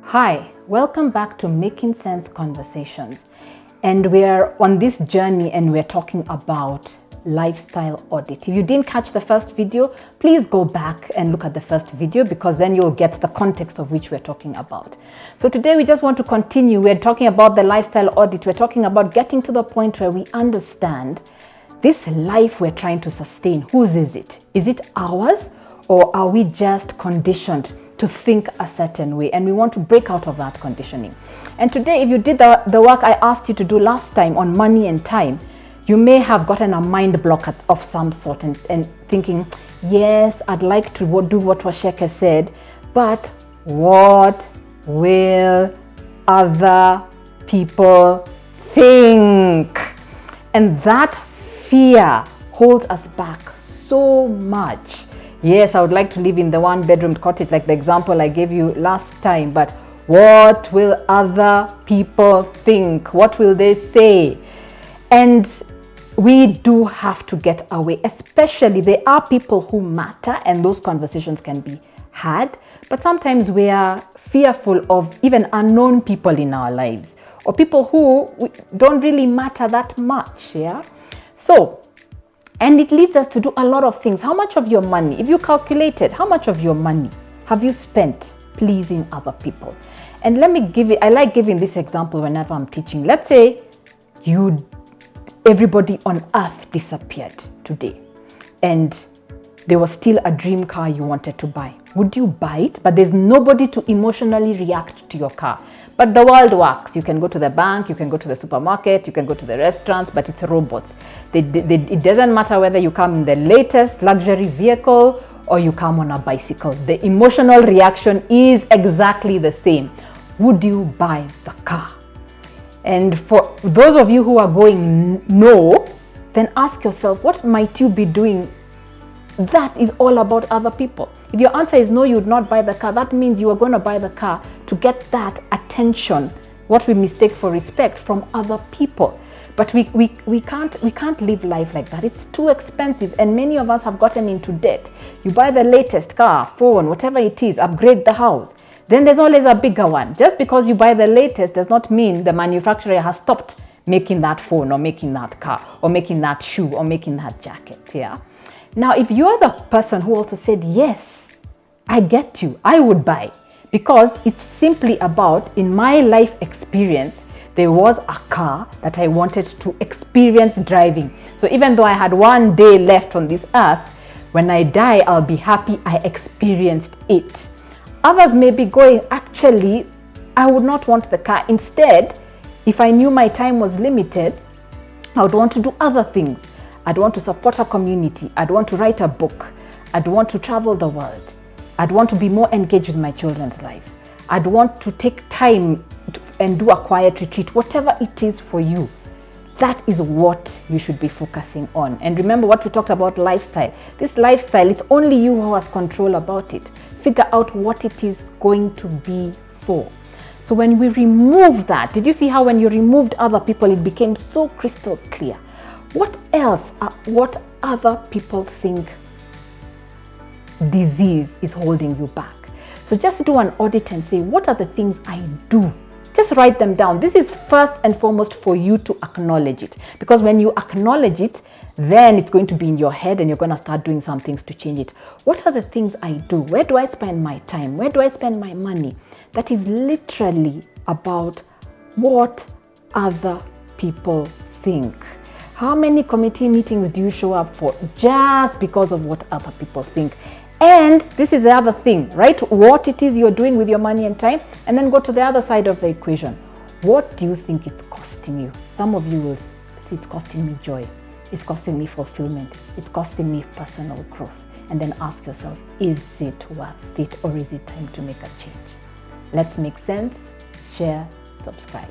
Hi, welcome back to Making Sense Conversations. And we're on this journey and we're talking about lifestyle audit. If you didn't catch the first video, please go back and look at the first video because then you'll get the context of which we're talking about. So today we just want to continue. We're talking about the lifestyle audit. We're talking about getting to the point where we understand this life we're trying to sustain. Whose is it? Is it ours, or are we just conditioned to think a certain way? And we want to break out of that conditioning. And today, if you did the work I asked you to do last time on money and time, you may have gotten a mind block of some sort and thinking, yes, I'd like to do what Waceke said, but what will other people think? And that fear holds us back so much. Yes, I would like to live in the one-bedroom cottage like the example I gave you last time, but what will other people think? What will they say? And we do have to get away, especially there are people who matter and those conversations can be had, but sometimes we are fearful of even unknown people in our lives or people who don't really matter that much, yeah? So, and it leads us to do a lot of things. How much of your money, if you calculated, how much of your money have you spent pleasing other people? And let me give it, I like giving this example whenever I'm teaching. Let's say everybody on earth disappeared today and there was still a dream car you wanted to buy. Would you buy it? But there's nobody to emotionally react to your car. But the world works. You can go to the bank, you can go to the supermarket, you can go to the restaurants, but it's robots. It doesn't matter whether you come in the latest luxury vehicle or you come on a bicycle. The emotional reaction is exactly the same. Would you buy the car? And for those of you who are going no, then ask yourself, what might you be doing that is all about other people? If your answer is no, you would not buy the car, that means you are going to buy the car to get that attention, what we mistake for respect, from other people. But we can't live life like that. It's too expensive, and many of us have gotten into debt. You buy the latest car, phone, whatever it is, upgrade the house. Then there's always a bigger one. Just because you buy the latest does not mean the manufacturer has stopped making that phone or making that car or making that shoe or making that jacket, yeah? Now, if you're the person who also said, yes, I get you, I would buy, because it's simply about, in my life experience, there was a car that I wanted to experience driving. So even though I had one day left on this earth, when I die, I'll be happy I experienced it. Others may be going, actually, I would not want the car. Instead, if I knew my time was limited, I would want to do other things. I'd want to support a community. I'd want to write a book. I'd want to travel the world. I'd want to be more engaged with my children's life. I'd want to take time and do a quiet retreat, whatever it is for you. That is what you should be focusing on. And remember what we talked about, lifestyle. This lifestyle, it's only you who has control about it. Figure out what it is going to be for. So when we remove that, did you see how when you removed other people, it became so crystal clear? What else, what other people think disease is holding you back? So just do an audit and say, what are the things I do? Just write them down. This is first and foremost for you to acknowledge it. Because when you acknowledge it, then it's going to be in your head and you're going to start doing some things to change it. What are the things I do? Where do I spend my time? Where do I spend my money? That is literally about what other people think. How many committee meetings do you show up for just because of what other people think? And this is the other thing, right? What it is you're doing with your money and time, and then go to the other side of the equation. What do you think it's costing you? Some of you will say it's costing me joy. It's costing me fulfillment. It's costing me personal growth. And then ask yourself, is it worth it, or is it time to make a change? Let's make sense, share, subscribe.